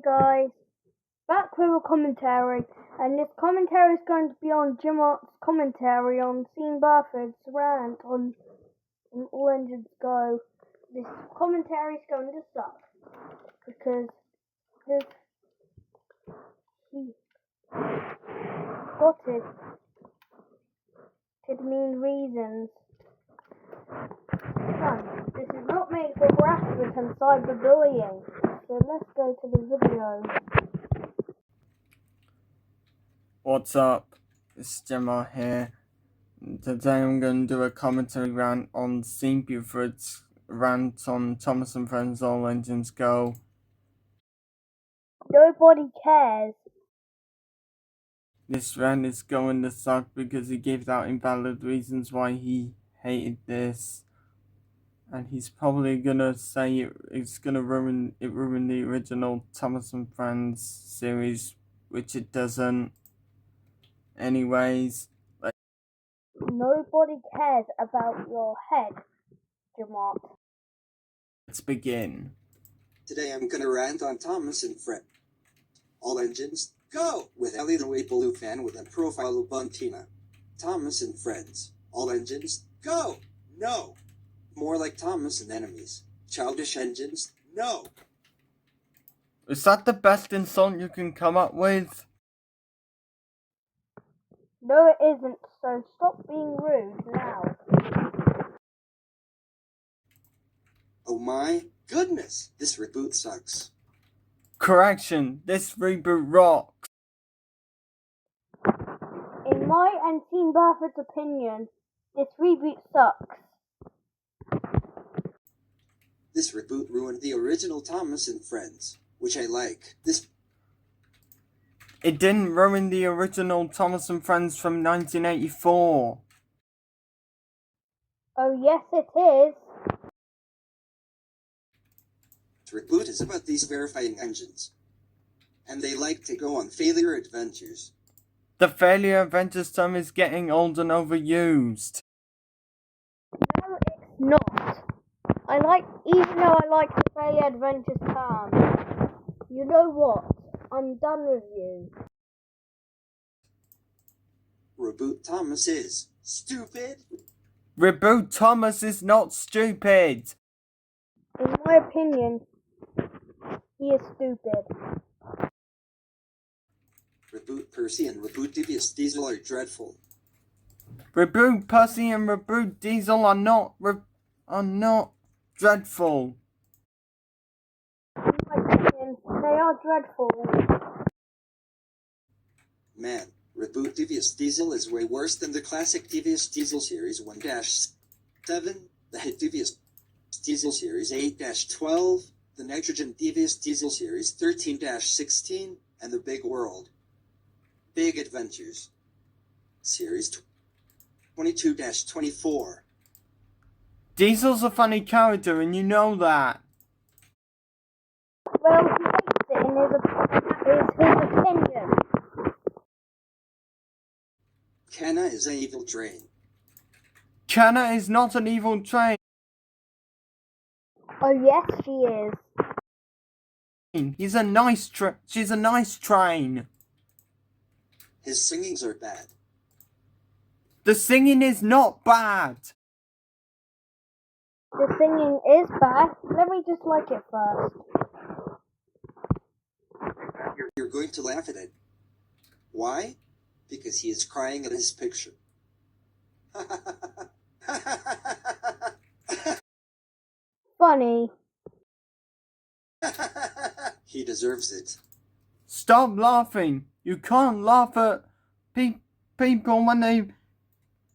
guys, back with a commentary, and this commentary is going to be on Jimart's commentary on Seeing Burford's rant on All Engines Go. This commentary is going to suck, because he got it to mean reasons. This is not made for harassment and cyberbullying, so let's go to the video. What's up? It's Jimart here. Today I'm going to do a commentary rant on Burford's rant on Thomas and Friends All Engines Go. Nobody cares. This rant is going to suck because he gives out invalid reasons why he hated this. And he's probably gonna say it's gonna ruin the original Thomas and Friends series, which it doesn't. Anyways, Nobody cares about your head, Jimart. let's begin. Today I'm gonna rant on Thomas and Friends All Engines Go! With Ellie the Blue fan with a profile of Buntina. Thomas and Friends All Engines Go! No! More like Thomas and Enemies. Childish engines? No! Is that the best insult you can come up with? No, it isn't, so stop being rude now. Oh my goodness! This reboot sucks. Correction, this reboot rocks. In my and Seeing Burford's opinion, this reboot sucks. This reboot ruined the original Thomas and Friends, which I like. It didn't ruin the original Thomas and Friends from 1984. Oh yes it is. This reboot is about these verifying engines. And they like to go on failure adventures. The failure adventures term is getting old and overused. No, it's not. Even though I like the failure adventures term, you know what? I'm done with you. Reboot Thomas is stupid. Reboot Thomas is not stupid. In my opinion, he is stupid. Reboot Percy and Reboot Devious Diesel are dreadful. Reboot Percy and Reboot Diesel are not dreadful. In my opinion, they are dreadful. Man, Reboot Devious Diesel is way worse than the classic Devious Diesel Series 1-7, the hit Devious Diesel Series 8-12, the Nitrogen Devious Diesel Series 13-16, and the Big World Big Adventures Series 22-24. Diesel's a funny character and you know that. Well, he hates it in his opinion. Kenna is an evil train. Kenna is not an evil train. Oh yes, she is. She's a nice train. His singings are bad. The singing is not bad. The singing is bad. Let me just like it first. You're going to laugh at it. Why? Because he is crying at his picture. Funny. He deserves it. Stop laughing. You can't laugh at people when they've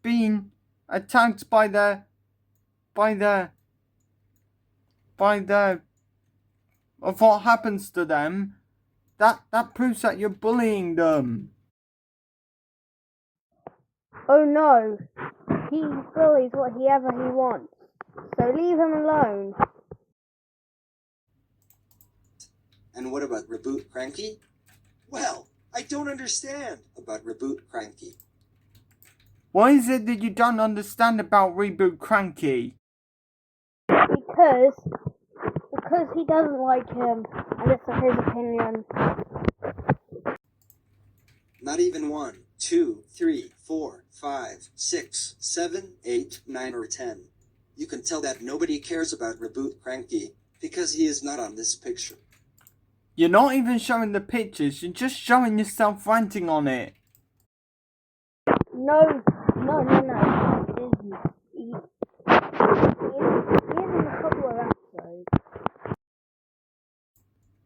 been attacked by of what happens to them. That proves that you're bullying them. Oh no. He bullies whatever he wants. So leave him alone. And what about Reboot Cranky? Well, I don't understand about Reboot Cranky. What is it that you don't understand about Reboot Cranky? Because he doesn't like him. and this is his opinion. Not even 1, 2, 3, 4, 5, 6, 7, 8, 9, or 10. You can tell that nobody cares about Reboot Cranky because he is not on this picture. You're not even showing the pictures, you're just showing yourself ranting on it. No. It isn't. He is in a couple of episodes.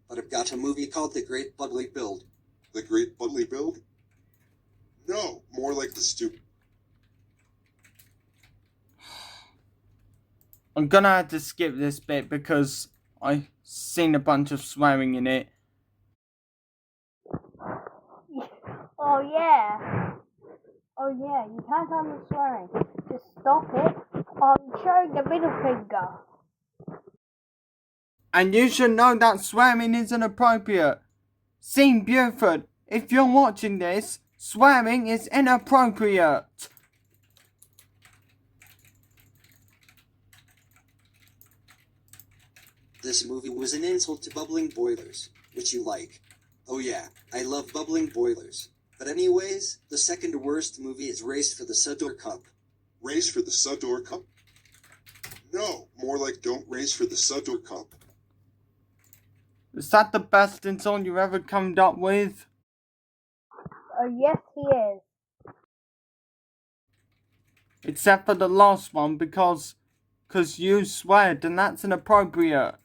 But I've got a movie called The Great Bubbly Build. The Great Bubbly Build? No, more like the stupid. I'm gonna have to skip this bit because I've seen a bunch of swearing in it. Oh yeah, you can't have me swearing. Just stop it. I'm showing the middle finger. And you should know that swearing is inappropriate. Scene Burford, if you're watching this, swearing is inappropriate. This movie was an insult to bubbling boilers, which you like. Oh yeah, I love bubbling boilers. But anyways, the second worst movie is Race for the Sudor Cup. Race for the Sudor Cup? No, more like Don't Race for the Sudor Cup. Is that the best insult you ever come up with? Yes, he is. Except for the last one because you sweared and that's inappropriate.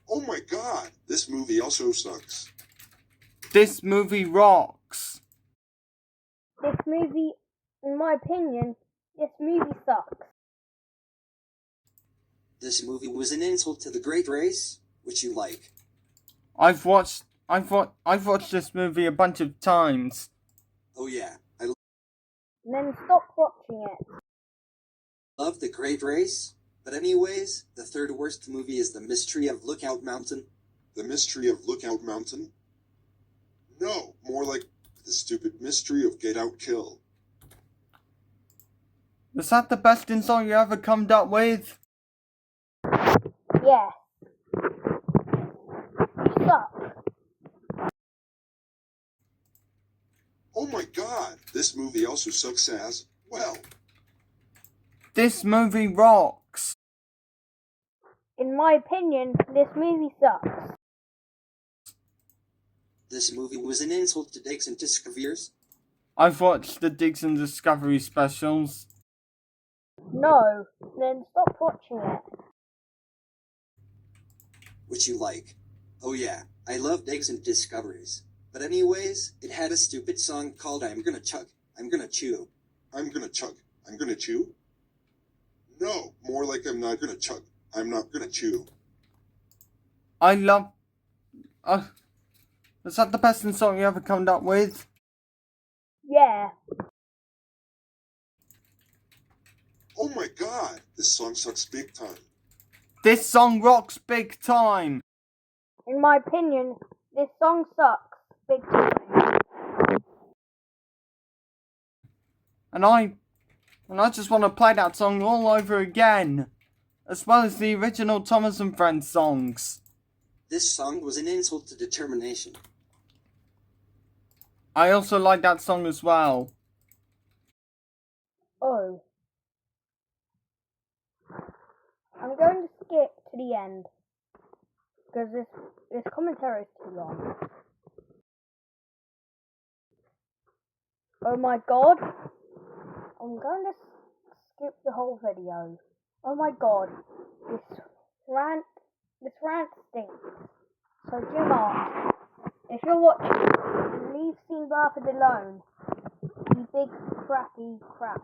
Oh my god, this movie also sucks. This movie rocks. This movie, in my opinion, this movie sucks. This movie was an insult to The Great Race, which you like. I've watched this movie a bunch of times. Oh yeah, I Then stop watching it. love The Great Race. But anyways, the third worst movie is The Mystery of Lookout Mountain. The Mystery of Lookout Mountain? No, more like the stupid mystery of Get Out Kill. Is that the best insult you ever come up with? Yes. You suck. Oh my god, this movie also sucks as well. This movie rocks. In my opinion, this movie sucks. This movie was an insult to Diggs and Discoveries. I've watched the Diggs and Discovery specials. No, then stop watching it. Which you like. Oh yeah, I love Diggs and Discoveries. But anyways, it had a stupid song called I'm Gonna Chug, I'm Gonna Chew. I'm gonna chug. I'm gonna chew? No, more like I'm not gonna chug. I'm not gonna chew. Is that the best insult you ever come up with? Yeah. Oh my god, this song sucks big time. This song rocks big time. In my opinion, this song sucks big time. And I just want to play that song all over again. As well as the original Thomas and Friends songs. This song was an insult to determination. I also like that song as well. Oh. I'm going to skip to the end. Because this commentary is too long. Oh my god. I'm going to skip the whole video. Oh my god. This rant stinks. So Jimart, if you're watching, leave Scene Burford alone. You big crappy crap.